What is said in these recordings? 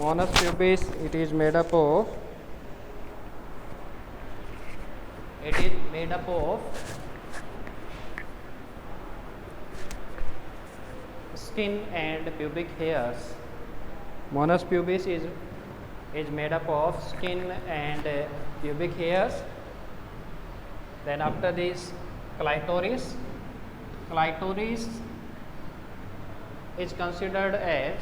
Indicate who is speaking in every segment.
Speaker 1: Mons pubis, it is made up of skin and pubic hairs. Mons pubis is made up of skin and pubic hairs. Then after this, clitoris is considered as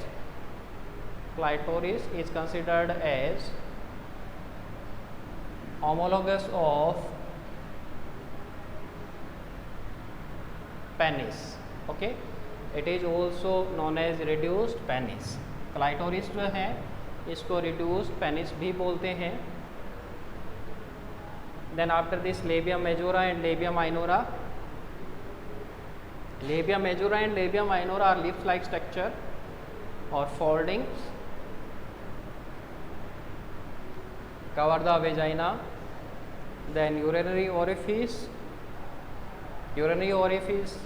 Speaker 1: homologous of penis. Okay, it is also known as reduced penis. Clitoris जो है इसको reduced penis भी बोलते हैं. Then after this, labia majora and labia minora. Labia majora and labia minora are lips-like structure or foldings. Cover the vagina. Then urinary orifice. Urinary orifice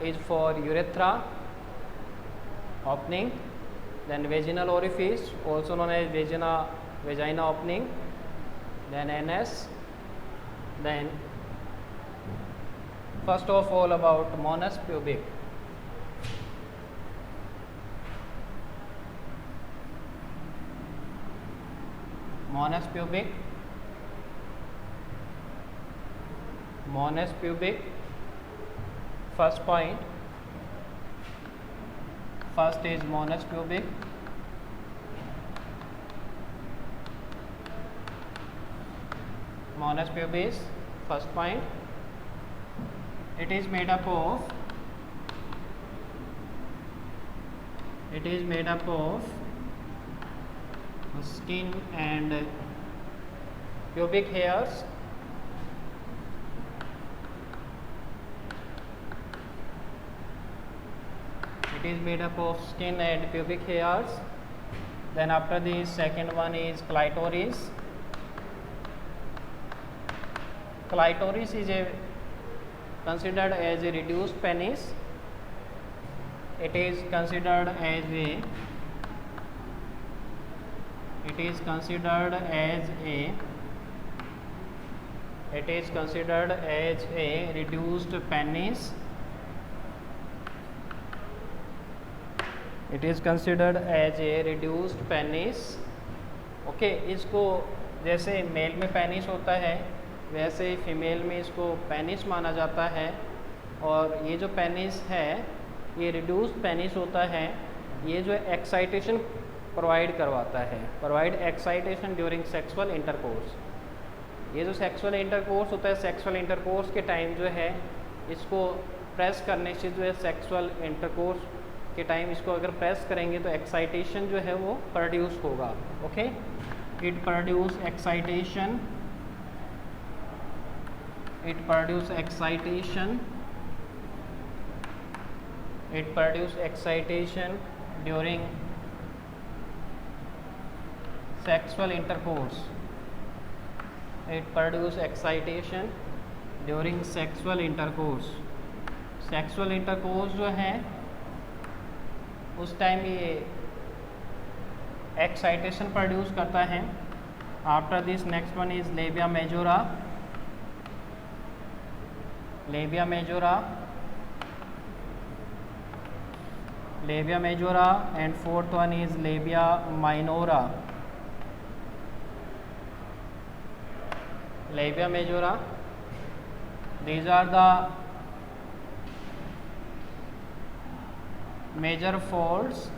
Speaker 1: is for urethra opening. Then vaginal orifice, also known as vagina opening. Then anus. Then first of all about Mons pubic. Mons pubic. First point. First is Mons pubic. Mons pubis, first point. It is made up of skin and pubic hairs. It is made up of skin and pubic hairs. Then after this, second one is clitoris. Clitoris is considered as a reduced penis. It is considered as a reduced penis. It is considered as a reduced penis. Okay, इसको जैसे mail में penis होता है वैसे female में इसको penis माना जाता है. और ये जो पेनिस है ये रिड्यूस्ड पेनिस होता है. ये जो एक्साइटेशन प्रोवाइड करवाता है, provide excitation during sexual intercourse. ये जो सेक्सुअल इंटरकोर्स होता है, सेक्सुअल इंटरकोर्स के टाइम जो है इसको प्रेस करने से जो है सेक्सुअल इंटरकोर्स के टाइम इसको अगर प्रेस करेंगे तो एक्साइटेशन जो है वो प्रोड्यूस होगा. Okay, it produce excitation during sexual intercourse. Sexual intercourse जो है उस टाइम ये एक्साइटेशन प्रोड्यूस करता है. After this next one is labia majora and fourth one is labia minora. these are the major folds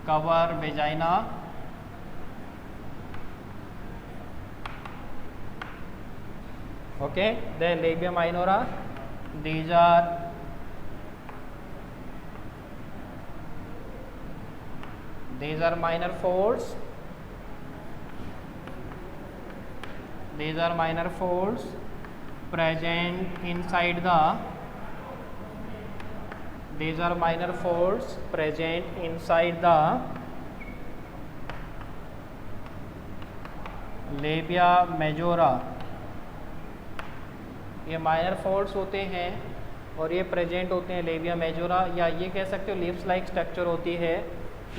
Speaker 1: cover vagina. Okay, then labia minora, these are minor folds. Present inside the labia majora. ये minor folds होते हैं और ये present होते हैं labia majora, या ये कह सकते हो लिप्स लाइक स्ट्रक्चर होती है।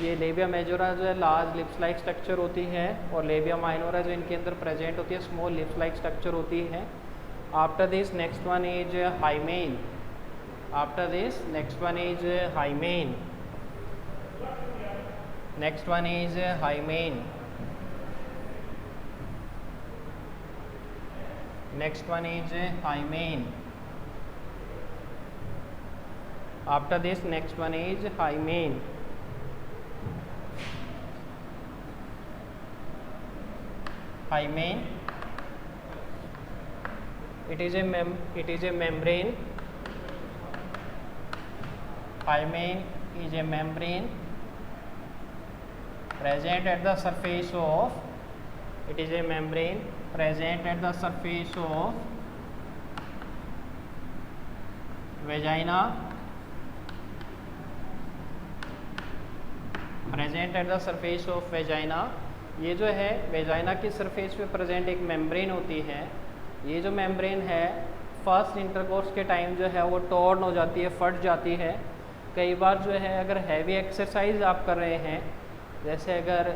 Speaker 1: ये लेबिया मेजोरा जो है लार्ज लिप्स लाइक स्ट्रक्चर होती है, और लेबिया माइनोरा जो इनके अंदर प्रेजेंट होती है स्मॉल लिप्स लाइक स्ट्रक्चर होती है। After this next one is hymen. After this next one is hymen. Next one is hymen. Next one is hymen. After this next one is hymen. Hymen, it is a membrane. Hymen is a membrane present at the surface of. It is a membrane present at the surface of vagina. Present at the surface of vagina. ये जो है vagina की surface पे present एक membrane होती है। ये जो मेम्ब्रेन है फर्स्ट इंटरकोर्स के टाइम जो है वो टॉर्न हो जाती है, फट जाती है। कई बार जो है अगर हैवी एक्सरसाइज आप कर रहे हैं, जैसे अगर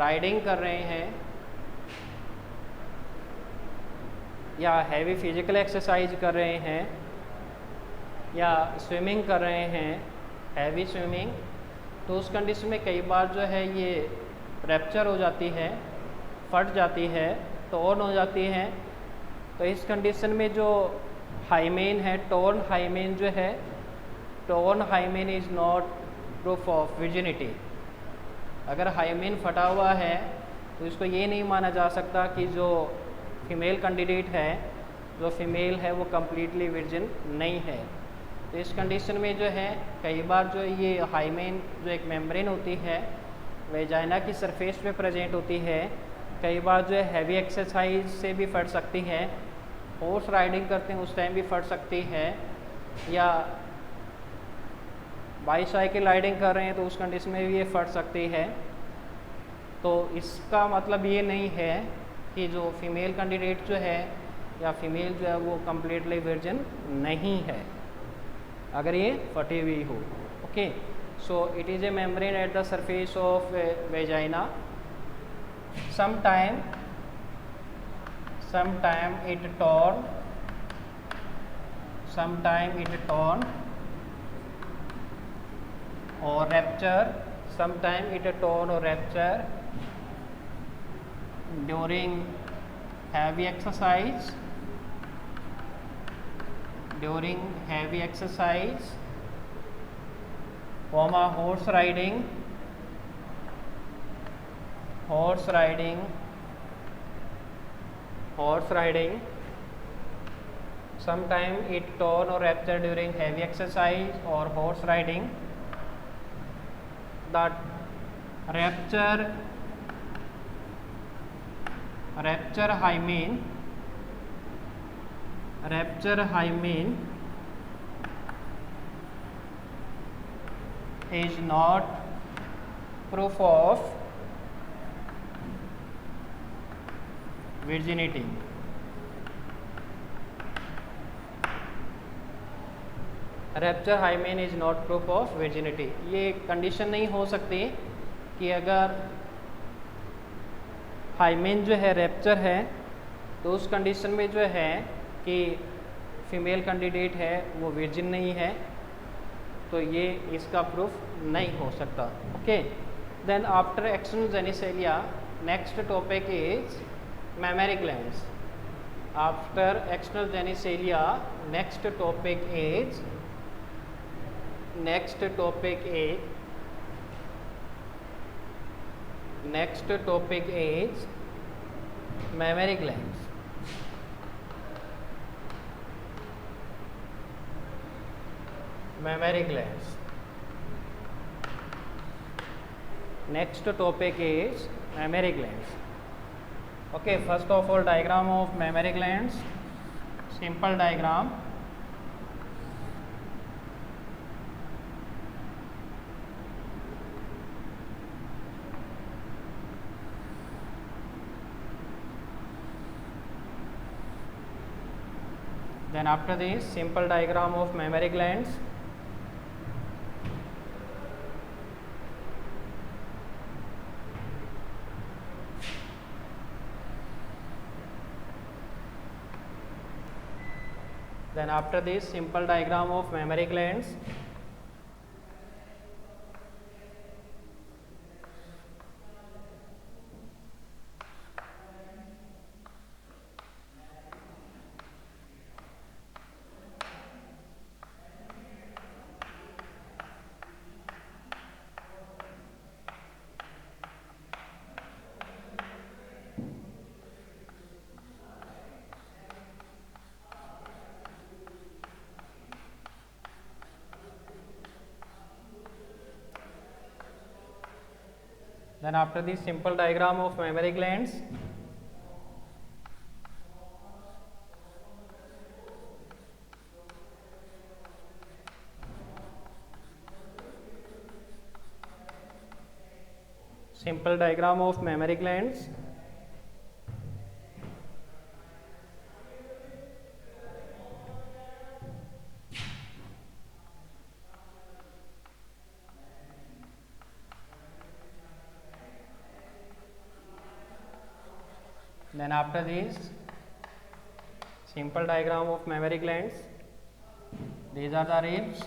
Speaker 1: राइडिंग कर रहे हैं या हैवी फिजिकल एक्सरसाइज कर रहे हैं या स्विमिंग कर रहे हैं, हैवी स्विमिंग, तो उस कंडीशन में कई बार जो है ये रैप्चर हो जाती है, फट जाती है, टॉर्न हो जाती है। तो इस कंडीशन में जो हाइमेन है, टॉर्न हाइमेन जो है, torn hymen is not proof of virginity. अगर हाइमेन फटा हुआ है तो इसको ये नहीं माना जा सकता कि जो फीमेल कैंडिडेट है, जो फीमेल है वो कम्प्लीटली वर्जिन नहीं है। तो इस कंडीशन में जो है कई बार जो ये हाइमेन जो एक मेम्ब्रेन होती है वेजाइना की सरफेस पे प्रेजेंट होती है, कई बार जो है हैवी एक्सरसाइज से भी फट सकती है, हॉर्स राइडिंग करते हैं उस टाइम भी फट सकती है, या बाईसाइकिल राइडिंग कर रहे हैं तो उस कंडीशन में भी ये फट सकती है। तो इसका मतलब ये नहीं है कि जो फीमेल कैंडिडेट जो है या फीमेल जो है वो कम्प्लीटली वर्जिन नहीं है अगर ये फटी हुई हो। Okay, so it is a membrane at the surface of vagina. Sometime it torn, sometime it torn or rupture, sometime it torn or rupture during heavy exercise, during heavy exercise, horse riding, horse riding, horse riding. Sometimes it torn or rupture during heavy exercise or horse riding. The rupture hymen is not proof of virginity. Rapture hymen is not proof of virginity. ये condition नहीं हो सकती कि अगर hymen जो है rapture है तो उस कंडीशन में जो है कि फीमेल कैंडिडेट है वो वर्जिन नहीं है, तो ये इसका प्रूफ नहीं हो सकता। Okay, then after external genitalia next topic is mammary glands. After external genitalia next topic is mammary glands. Mammary glands. Next topic is mammary glands. Okay, first of all, diagram of mammary glands. Simple diagram. Then after this, simple diagram of mammary glands. Then after this, simple diagram of mammary glands. Then after this, simple diagram of mammary glands. Simple diagram of mammary glands. Then after this, simple diagram of mammary glands. These are the ribs,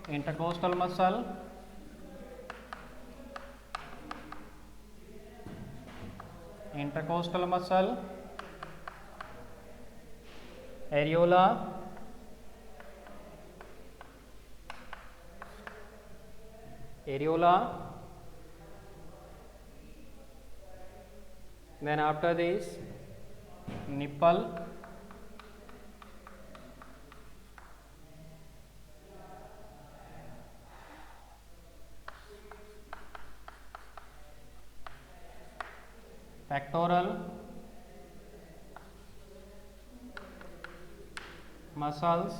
Speaker 1: intercostal muscle, intercostal muscle, areola, areola. Then after this, nipple, pectoral, muscles,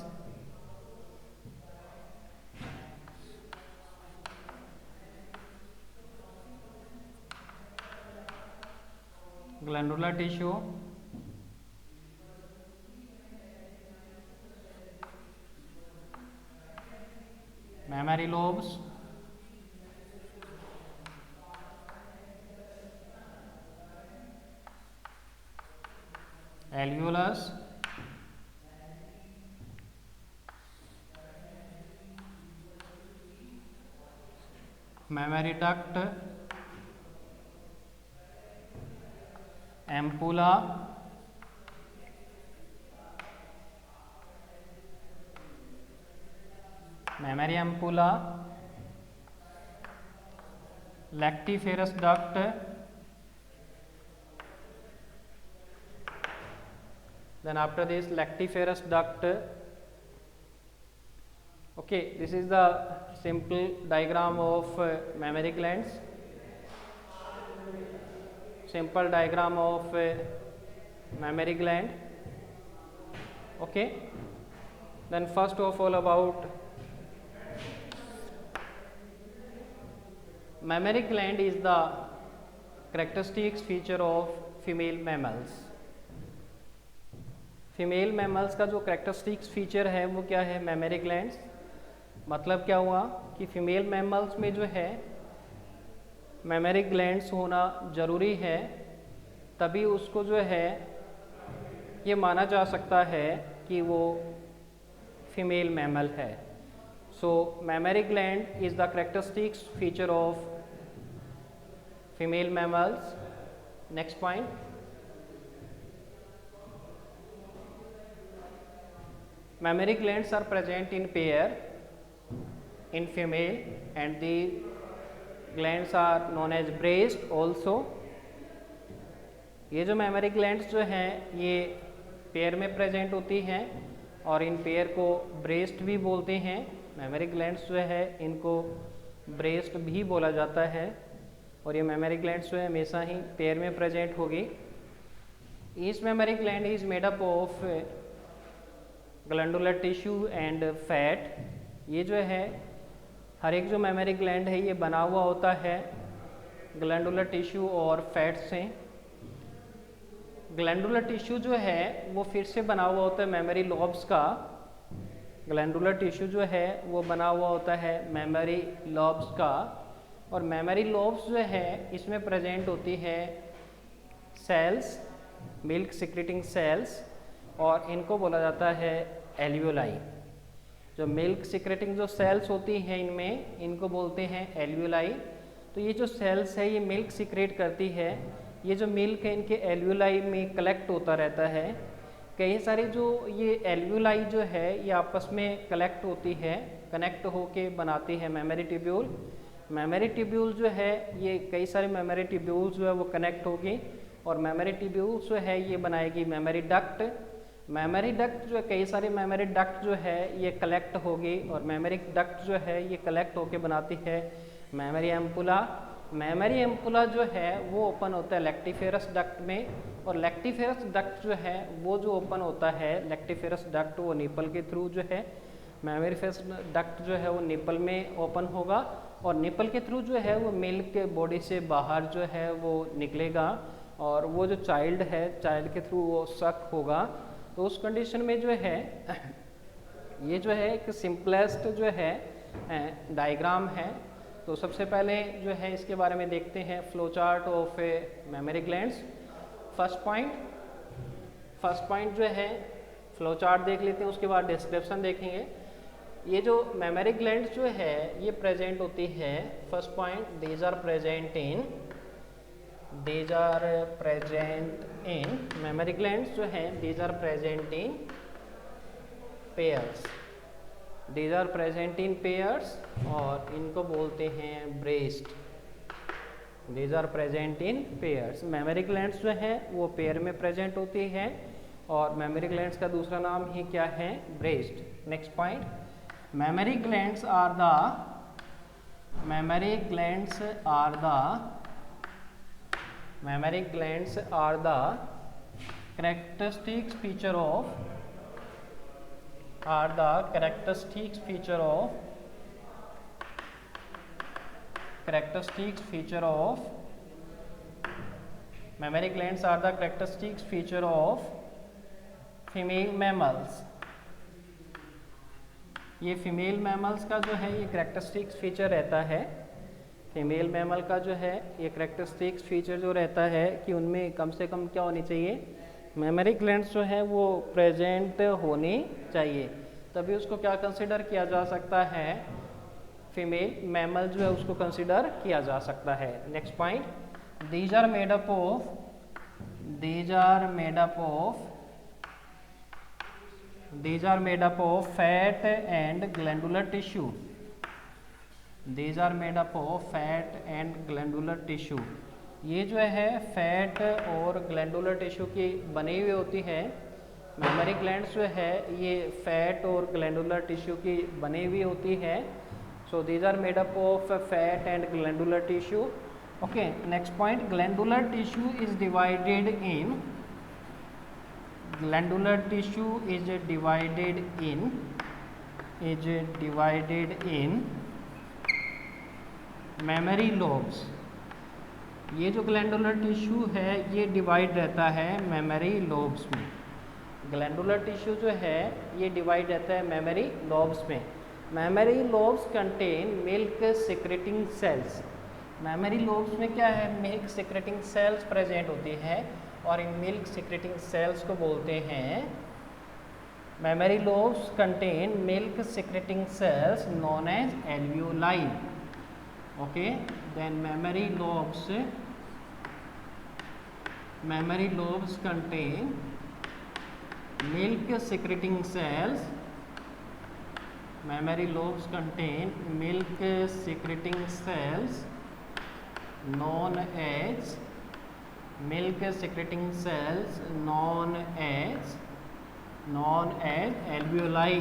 Speaker 1: glandular tissue, mammary lobes, alveolus, mammary duct, ampulla, mammary ampulla, lactiferous duct, then after this lactiferous duct. Okay, this is the simple diagram of mammary glands. Simple diagram of mammary gland. Okay, then first of all about mammary gland is the characteristics feature of female mammals. Female mammals का जो characteristics feature है वो क्या है, memory glands. मतलब क्या हुआ कि फीमेल मैमल्स में जो है मैमरी ग्लैंड्स होना ज़रूरी है, तभी उसको जो है ये माना जा सकता है कि वो फीमेल मैमल है। So mammary gland is the characteristics feature of female mammals. Next point, mammary glands are present in pair in female and the glands are known as breast also. ये जो mammary glands जो हैं ये pair में present होती हैं और in pair को ब्रेस्ट भी बोलते हैं। mammary glands जो है इनको ब्रेस्ट भी बोला जाता है और ये mammary glands जो है हमेशा ही पेयर में प्रेजेंट होगी। Each mammary gland is made up of glandular tissue and fat. ये जो है हर एक जो मेमरी ग्लैंड है ये बना हुआ होता है ग्लैंडुलर टिश्यू और फैट से। ग्लैंडुलर टिश्यू जो है वो फिर से बना हुआ होता है मेमोरी लॉब्स का। ग्लैंडुलर टिश्यू जो है वो बना हुआ होता है मेमोरी लॉब्स का, और मेमोरी लॉब्स जो है इसमें प्रेजेंट होती है सेल्स, मिल्क सिक्रेटिंग सेल्स, और इनको बोला जाता है एल्वियोलाई। जो मिल्क सिक्रेटिंग जो सेल्स होती हैं इनमें, इनको बोलते हैं एल्वियोलाई। तो ये जो सेल्स है ये मिल्क सिक्रेट करती है, ये जो मिल्क है इनके एल्वियोलाई में कलेक्ट होता रहता है। कई सारी जो ये एल्वियोलाई जो है ये आपस में कलेक्ट होती है, कनेक्ट होके बनाती है मेमोरी ट्यूब्यूल। मेमोरी ट्यूब्यूल जो है ये कई सारे मेमोरी ट्यूब्यूल जो है वो कनेक्ट होगी, और मेमोरी ट्यूब्यूल जो है ये बनाएगी मेमोरी डक्ट। मेमोरी डक्ट जो है, कई सारी मेमोरी डक्ट जो है ये कलेक्ट होगी, और मेमोरी डक्ट जो है ये कलेक्ट होके बनाती है मेमोरी एम्पुला। मेमोरी एम्पुला जो है वो ओपन होता है लैक्टिफेरस डक्ट में, और लैक्टिफेरस डक्ट जो है वो जो ओपन होता है लैक्टिफेरस डक्ट वो निपल के थ्रू जो है, मेमोरी फेरस डक्ट जो है वो निपल में ओपन होगा, और निपल के थ्रू जो है वो मिल्क के बॉडी से बाहर जो है वो निकलेगा, और वो जो चाइल्ड है चाइल्ड के थ्रू वो सक होगा। तो उस कंडीशन में जो है ये जो है एक सिंपलेस्ट जो है डायग्राम है। तो सबसे पहले जो है इसके बारे में देखते हैं flow chart of mammary glands. First point जो है फ्लो चार्ट देख लेते हैं, उसके बाद डिस्क्रिप्शन देखेंगे। ये जो मेमोरी ग्लैंड्स जो है ये प्रेजेंट होती है, first point these are present in memory glands जो हैं these are present in pairs, these are present in pairs, और इनको बोलते हैं breast. These are present in pairs. Memory glands जो हैं वो पेयर में प्रेजेंट होती है, और मेमोरी ग्लैंड्स का दूसरा नाम ही क्या है, breast. Next point, memory glands are the characteristic feature of memory glands are the characteristic feature of female mammals। ये फीमेल मैमल्स का जो है ये करेक्टरिस्टिक फीचर रहता है। फीमेल मैमल का जो है ये करेक्टरिस्टिक फीचर जो रहता है कि उनमें कम से कम क्या होनी चाहिए, मेमोरी ग्लैंड्स जो है वो प्रेजेंट होनी चाहिए, तभी उसको क्या कंसिडर किया जा सकता है, फीमेल मैमल जो है उसको कंसिडर किया जा सकता है। Next point, these are made up of fat and glandular tissue. These are made up of fat and glandular tissue। ये जो है फैट और ग्लैंडुलर टिश्यू की बनी हुई होती है। मेमोरी ग्लैंड्स जो है ये फैट और ग्लैंडुलर टिश्यू की बनी हुई होती है। So these are made up of fat and glandular tissue. Okay, next point, glandular tissue is divided in mammary lobes. ये जो ग्लैंडुलर टिश्यू है ये डिवाइड रहता है मेमोरी लोब्स में। ग्लैंडुलर टिश्यू जो है ये डिवाइड रहता है मेमोरी लोब्स में। Mammary lobes contain milk secreting cells. Mammary lobes में क्या है, मिल्क सिक्रेटिंग सेल्स प्रेजेंट होती है, और इन मिल्क सिक्रेटिंग सेल्स को बोलते हैं, mammary lobes contain milk secreting cells known as alveoli. Okay, then memory lobes contain milk secreting cells known as alveoli।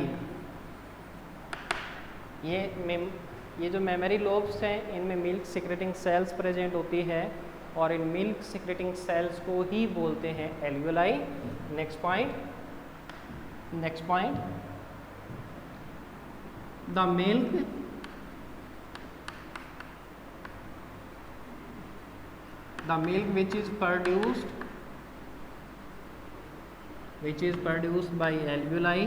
Speaker 1: ये जो मेमोरी लोब्स हैं इनमें मिल्क सिक्रेटिंग सेल्स प्रेजेंट होती है, और इन मिल्क सिक्रेटिंग सेल्स को ही बोलते हैं alveoli. Next point, the milk which is produced which is produced by alveoli.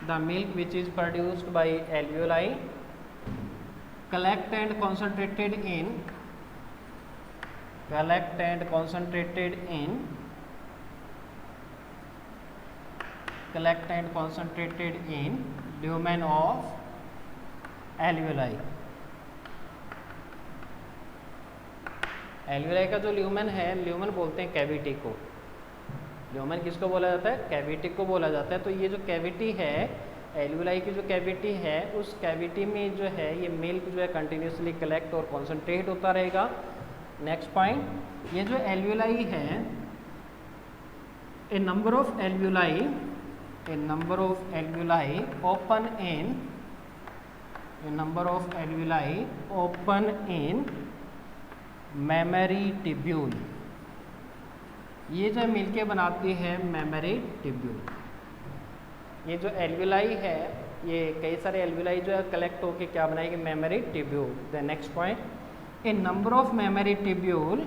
Speaker 1: The milk which is produced by alveoli collect and concentrated in lumen of alveoli. Alveoli का जो lumen है, lumen बोलते हैं cavity को। Lumen किसको बोला जाता है? कैविटी को बोला जाता है। तो ये जो कैविटी है, एल्विलाई की जो कैविटी है, उस कैविटी में जो है ये मिल्क जो है कंटिन्यूसली कलेक्ट और कॉन्सेंट्रेट होता रहेगा। नेक्स्ट पॉइंट, ये जो एल्विलाई है, a number of alveoli open in mammary tubule. ये जो मिलके बनाती है मेमरी ट्यूब्यूल। ये जो एल्विलाई है, ये कई सारे एल्विलाई जो है कलेक्ट होके क्या बनाएगी? Memory tubule. The next point, A number of memory tubule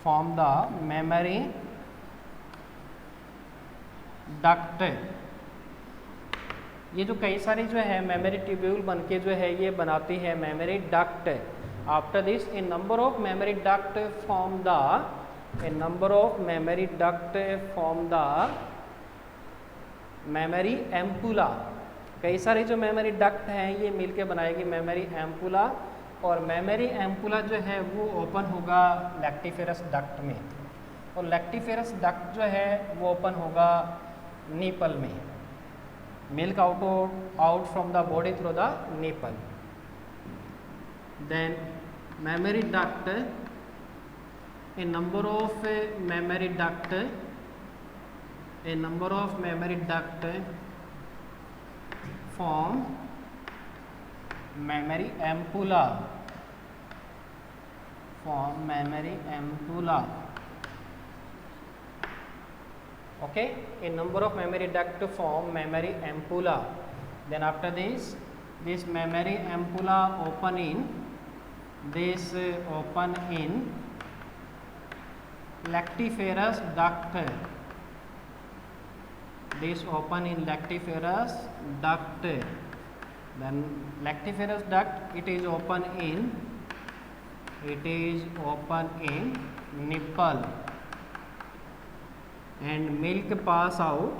Speaker 1: form the memory duct। ये जो कई सारी जो है मेमोरी ट्यूब्यूल बनके जो है ये बनाती है memory duct. After this A number of mammary duct form the mammary ampulla. कई सारी जो मेमोरी डक्ट हैं ये मिलके बनाएगी मेमोरी एम्पुला, और मेमोरी एम्पुला जो है वो ओपन होगा लैक्टिफेरस डक्ट में, और लैक्टिफेरस डक्ट जो है वो ओपन होगा निपल में। Milk out from the body through the nipple. Then mammary duct, a number of mammary duct form memory ampulla okay, a number of memory duct form memory ampulla. Then after this memory ampulla open in lactiferous duct. Then lactiferous duct, it is open in nipple, and milk pass out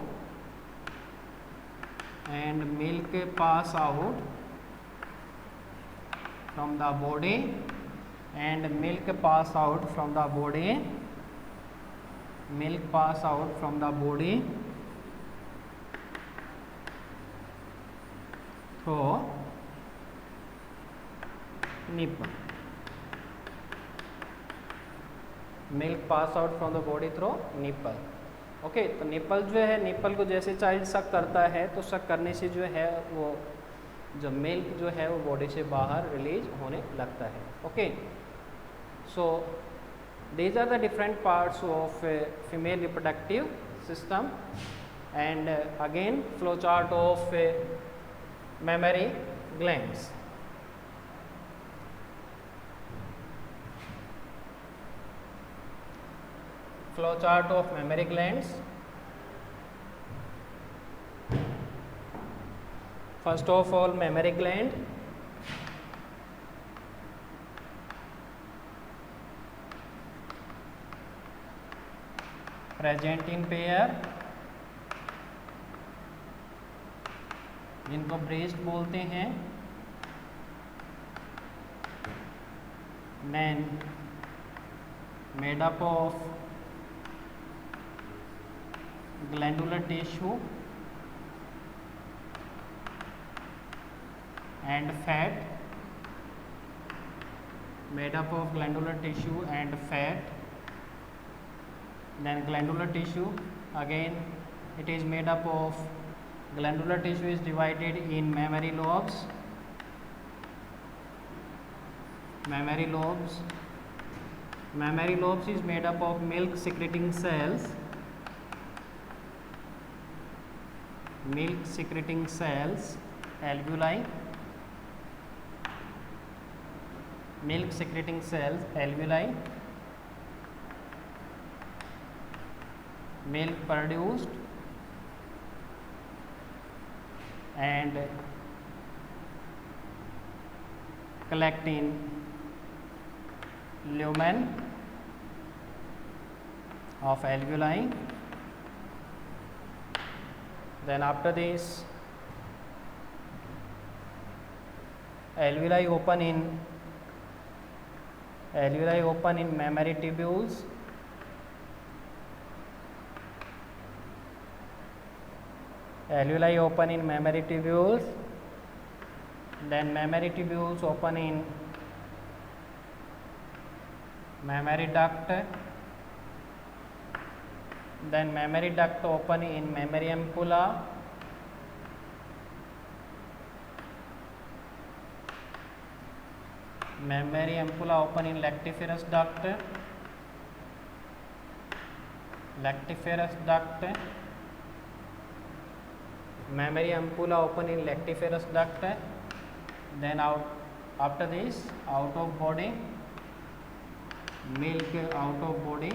Speaker 1: from the body, through nipple. Milk pass out from the body through nipple. Okay, तो nipple जो है, nipple को जैसे child सक करता है तो सक करने से जो है वो जो मिल्क जो है वो बॉडी से बाहर रिलीज होने लगता है। Okay, so these are the different parts of female reproductive system, and again flow chart of mammary glands. Flow chart of mammary glands. First of all, mammary gland. Present in pair, जिनको breast बोलते हैं। Then made up of glandular tissue and fat, made up of glandular tissue and fat. Then glandular tissue, again it is made up of glandular tissue is divided in mammary lobes. Mammary lobes is made up of milk secreting cells milk secreting cells alveoli, milk secreting cells alveoli, milk produced and collect in lumen of alveoli. Then after this, alveoli open in mammary tubules, alveoli open in mammary tubules, then mammary tubules open in mammary duct, then mammary duct open in mammary ampulla, mammary ampulla open in lactiferous duct, mammary ampulla open in lactiferous duct. Then after this, out of body, milk out of body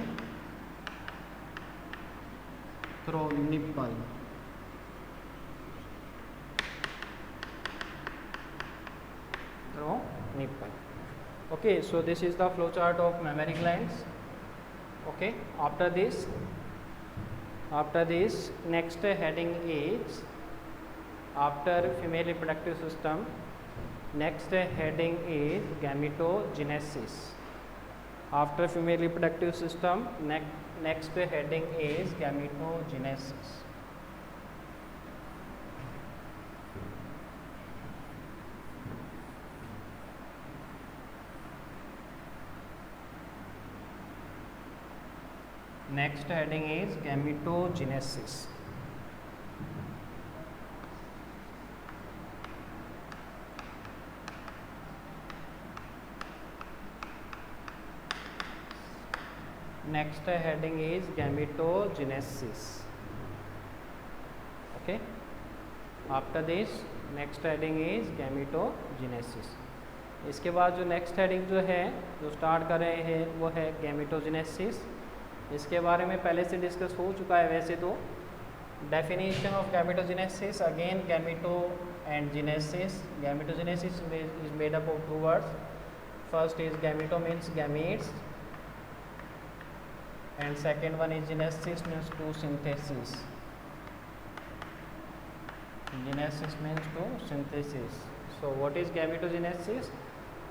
Speaker 1: through nipple. Okay, so this is the flow chart of mammary glands. Okay, after this next heading is after female reproductive system. Next heading is gametogenesis. After female reproductive system, next heading is gametogenesis. Next heading is gametogenesis. Next heading is gametogenesis. Okay, after this next heading is gametogenesis. इसके बाद जो next heading जो start कर रहे हैं वो है gametogenesis. इसके बारे में पहले से डिस्कस हो चुका है वैसे तो. Definition of gametogenesis, again gameto and genesis. Gametogenesis is made up of two words. First is gameto means gametes and second one is genesis means to synthesis. Genesis means to synthesis. So what is gametogenesis?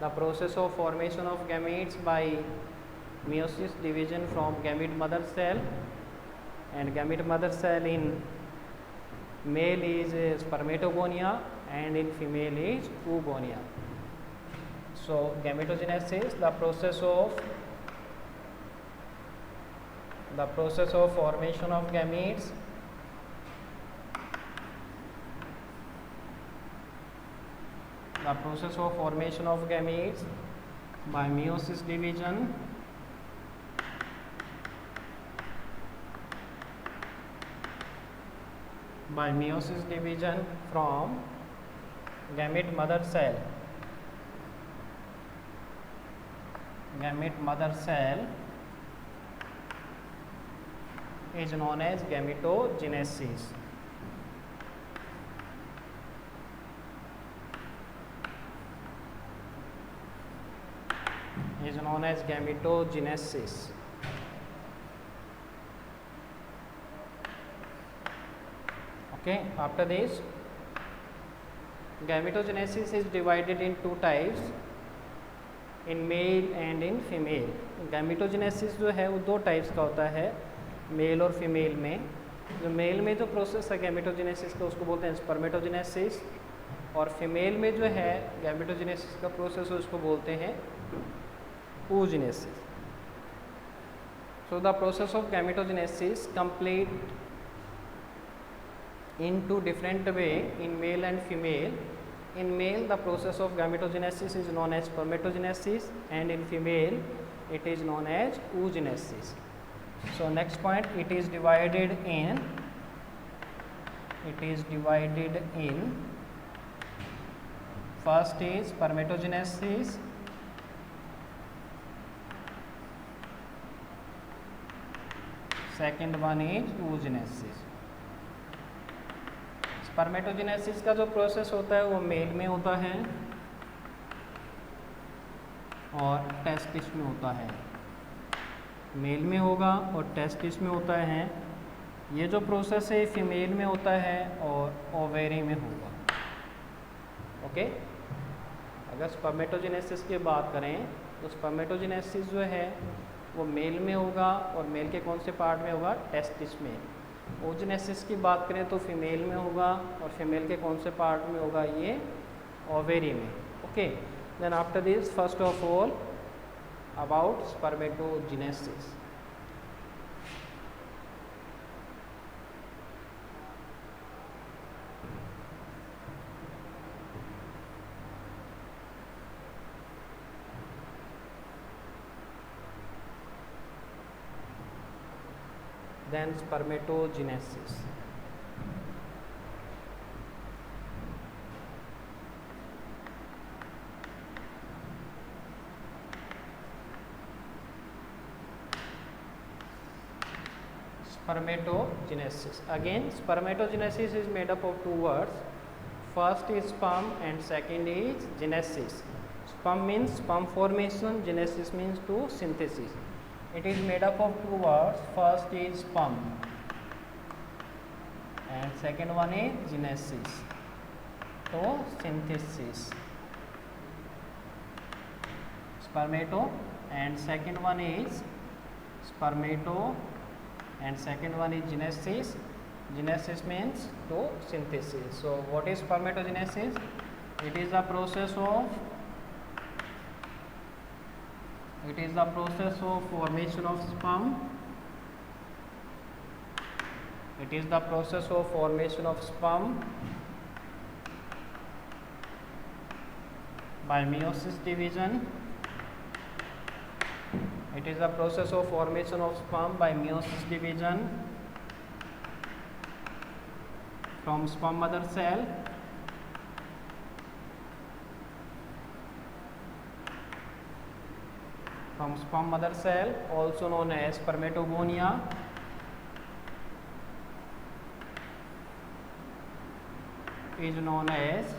Speaker 1: The process of formation of gametes by meiosis division from gamete mother cell, and gamete mother cell in male is spermatogonia and in female is oogonia. So gametogenesis, the process of formation of gametes by meiosis division from gamete mother cell. Gamete mother cell is known as gametogenesis. Okay, after this, gametogenesis is divided in two types, in male and in female. gametogenesis जो है वो दो types का होता है, mail और female में. जो मेल में जो प्रोसेस है गैमेटोजेनेसिस का उसको बोलते हैं स्पर्मेटोजेनेसिस, और फीमेल में जो है गैमेटोजेनेसिस का प्रोसेस उसको बोलते हैं oogenesis. So the process of gametogenesis complete in two different way in male and female. In male, the process of gametogenesis is known as spermatogenesis, and in female it is known as oogenesis. So next point, it is divided it is divided in, first is spermatogenesis, second one is oogenesis. Spermatogenesis का जो process होता है वो mail में होता है और testis में होता है। मेल में होगा और टेस्टिस में होता है। ये जो प्रोसेस है फीमेल में होता है और ओवेरी में होगा। ओके, अगर स्पर्मेटोजेनेसिस की बात करें तो स्पर्मेटोजेनेसिस जो है वो मेल में होगा और मेल के कौन से पार्ट में होगा? टेस्टिस में। oogenesis की बात करें तो फीमेल में होगा और फीमेल के कौन से पार्ट में होगा? ये ओवेरी में। Okay, then after this first of all about spermatogenesis. Then spermatogenesis. Spermatogenesis. Again, spermatogenesis is made up of two words. First is sperm and second is genesis. Sperm means sperm formation, genesis means to synthesis. It is made up of two words. First is sperm and second one is genesis, to synthesis. Spermato and second one is spermato and second one is genesis. Genesis means to synthesis. So what is spermatogenesis? It is the process of formation of sperm. It is the process of formation of sperm by meiosis division. It is the process of formation of sperm by meiosis division from sperm mother cell. From sperm mother cell, also known as spermatogonia, is known as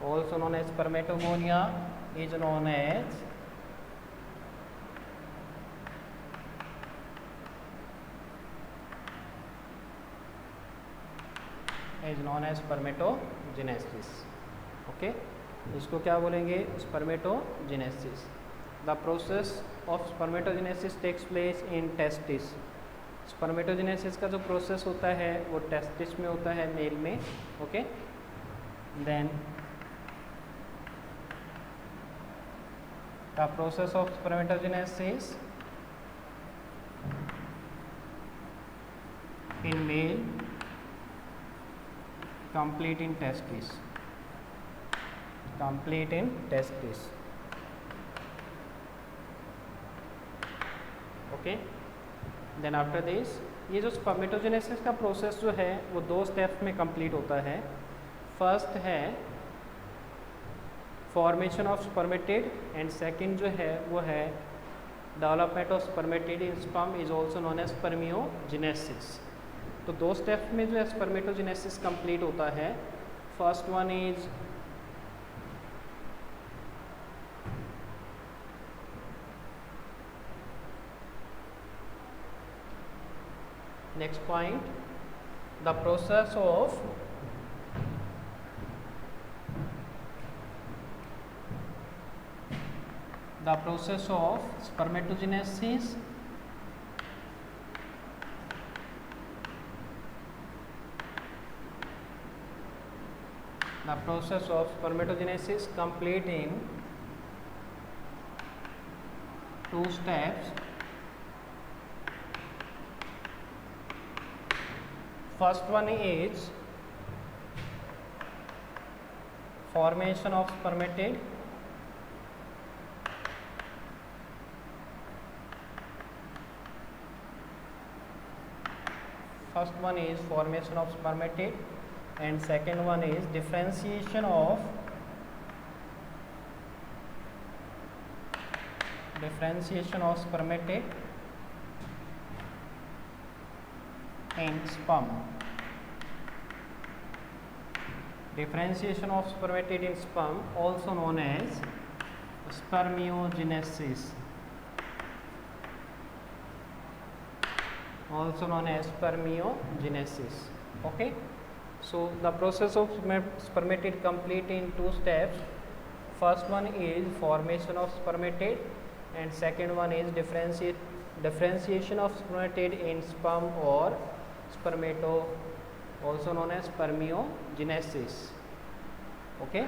Speaker 1: spermatogonia is known as spermatogenesis. Okay, इसको क्या बोलेंगे? Spermatogenesis. The process of spermatogenesis takes place in testis. Spermatogenesis का जो process होता है वो testis में होता है, मेल में. Okay, then the process of spermatogenesis in male complete in testis. Okay, then after this ये जो स्पर्मेटोजेनेसिस का प्रोसेस जो है वो दो स्टेप्स में कंप्लीट होता है. फर्स्ट है formation of spermatid and second जो है वो है development of spermatid in sperm, is also known as spermiogenesis. तो दो स्टेप्स में जो है स्पर्मेटोजेनेसिस कंप्लीट होता है. First one is next point, the process of spermatogenesis complete in two steps. First one is formation of spermatid. First one is formation of spermatid and second one is differentiation of spermatid in sperm. Differentiation of spermatid in sperm, also known as spermiogenesis. Also known as spermiogenesis. Okay. So the process of spermatid complete in two steps. First one is formation of spermatid, and second one is differentiation of spermatid in sperm or spermato, also known as spermiogenesis. Okay.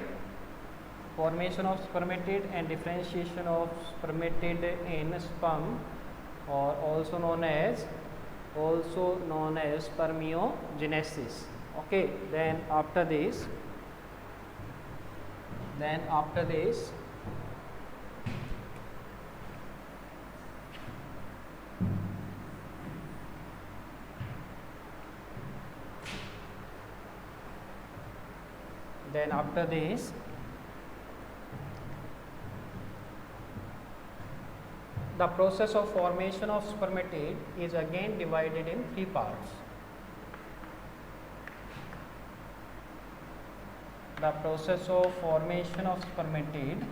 Speaker 1: Formation of spermatid and differentiation of spermatid in sperm, or also known as spermiogenesis. Okay. Then after this the process of formation of spermatid is again divided in three parts. The process of formation of spermatid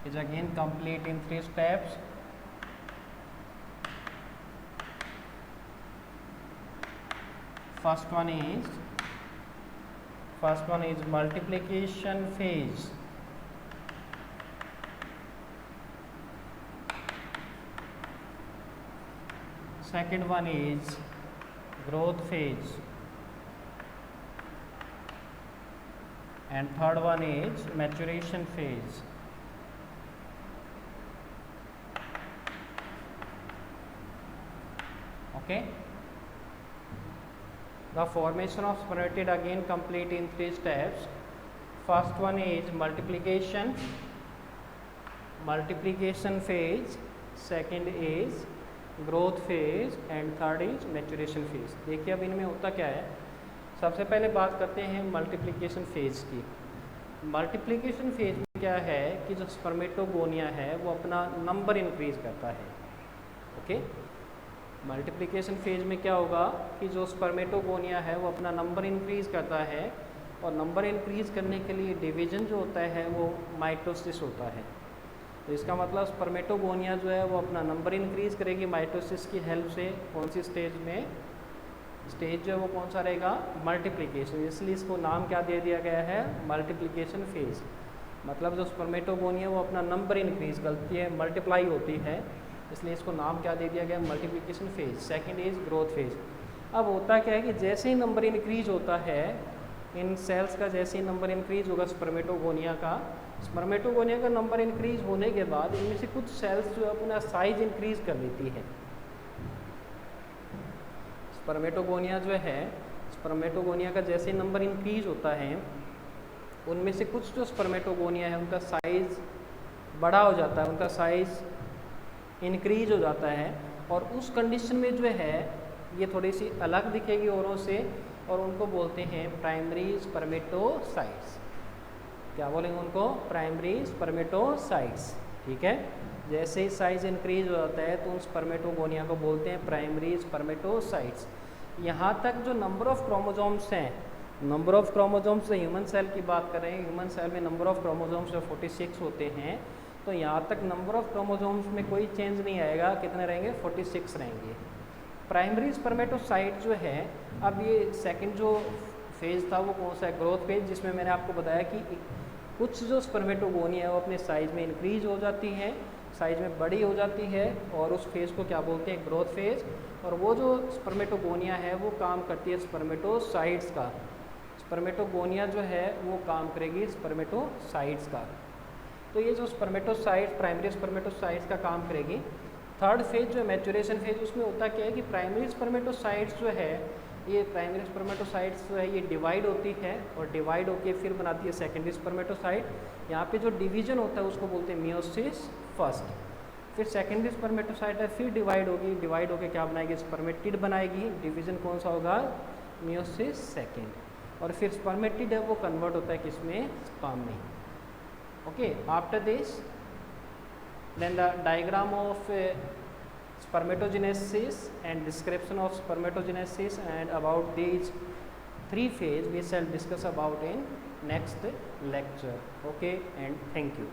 Speaker 1: is again complete in three steps. First one is multiplication phase. Second one is growth phase, and third one is maturation phase. Okay. The formation of spermatid again complete in three steps. First one is multiplication phase, second is growth phase, and third is maturation phase. देखिए अब इनमें होता क्या है, सबसे पहले बात करते हैं मल्टीप्लिकेशन फेज की। मल्टीप्लिकेशन फेज में क्या है कि जो स्पर्मेटोगोनिया है वो अपना नंबर इंक्रीज करता है। ओके। मल्टीप्लिकेशन फेज में क्या होगा कि जो स्पर्मेटोगोनिया है वो अपना नंबर इंक्रीज करता है, और नंबर इंक्रीज करने के लिए डिवीजन जो होता है वो माइटोसिस होता है। तो इसका मतलब स्पर्मेटोगोनिया जो है वो अपना नंबर इंक्रीज करेगी माइटोसिस की हेल्प से। कौन सी स्टेज में? स्टेज जो है वो कौन सा रहेगा? मल्टीप्लिकेशन। इसलिए इसको नाम क्या दे दिया गया है? Multiplication phase. मतलब जो स्पर्मेटोगोनिया वो अपना नंबर इंक्रीज करती है, मल्टीप्लाई होती है, इसलिए इसको नाम क्या दे दिया गया? Multiplication phase. Second is growth phase. अब होता क्या है कि जैसे ही नंबर इंक्रीज होता है इन सेल्स का, जैसे ही नंबर इंक्रीज होगा स्पर्मेटोगोनिया का नंबर इंक्रीज होने के बाद इनमें से कुछ सेल्स जो अपना साइज इंक्रीज कर लेती है। स्पर्मेटोगोनिया जो है, स्पर्मेटोगोनिया का जैसे नंबर इंक्रीज होता है उनमें से कुछ जो स्पर्मेटोगोनिया है उनका साइज बड़ा हो जाता है, उनका साइज इंक्रीज हो जाता है, और उस कंडीशन में जो है ये थोड़ी सी अलग दिखेगी औरों से, और उनको बोलते हैं प्राइमरी स्पर्मेटोसाइट्स। क्या बोलेंगे उनको? Primary spermatocytes. ठीक है। जैसे ही साइज इंक्रीज हो जाता है तो उन स्पर्मेटोगोनिया को बोलते हैं प्राइमरी स्पर्मेटोसाइट्स। यहाँ तक जो नंबर ऑफ क्रोमोसोम्स हैं, number of chromosomes human cell की बात कर रहे हैं, ह्यूमन सेल में नंबर ऑफ क्रोमोसोम्स जो 46 होते हैं, तो यहाँ तक नंबर ऑफ क्रोमोसोम्स में कोई चेंज नहीं आएगा। कितने रहेंगे? 46 रहेंगे। प्राइमरी स्पर्मेटोसाइट जो है, अब ये सेकंड जो फेज़ था वो कौन सा है? ग्रोथ फेज, जिसमें मैंने आपको बताया कि कुछ जो स्पर्मेटोगोनिया है वो अपने साइज में इंक्रीज हो जाती हैं, साइज में बड़ी हो जाती है, और उस फेज़ को क्या बोलते हैं? Growth phase. और वो जो स्पर्मेटोगोनिया है वो काम करती है स्पर्मेटोसाइट्स का। स्पर्मेटोगोनिया जो है वो काम करेगी स्पर्मेटोसाइट्स का। तो ये जो स्पर्मेटोसाइट्स, प्राइमरी स्पर्मेटोसाइट्स का काम करेगी। थर्ड फेज जो मैच्योरेशन फेज, उसमें होता क्या है कि प्राइमरी स्पर्मेटोसाइट्स जो है ये प्राइमरी स्पर्मेटोसाइट्स जो है ये डिवाइड होती है और डिवाइड होके फिर बनाती है सेकेंडरी स्पर्मेटोसाइट। यहाँ पे जो डिवीजन होता है उसको बोलते हैं मियोसिस फर्स्ट। फिर सेकेंडरी स्पर्मेटोसाइट है, फिर डिवाइड होगी, डिवाइड होके क्या बनाएगी, स्पर्मेटिड बनाएगी। डिवीजन कौन सा होगा, मियोसिस सेकेंड। और फिर स्पर्मेटिड है वो कन्वर्ट होता है किसमें, स्पर्म में। Okay, after this then the diagram of spermatogenesis and description of spermatogenesis and about these 3 phases we shall discuss about in next lecture. Okay, and thank you.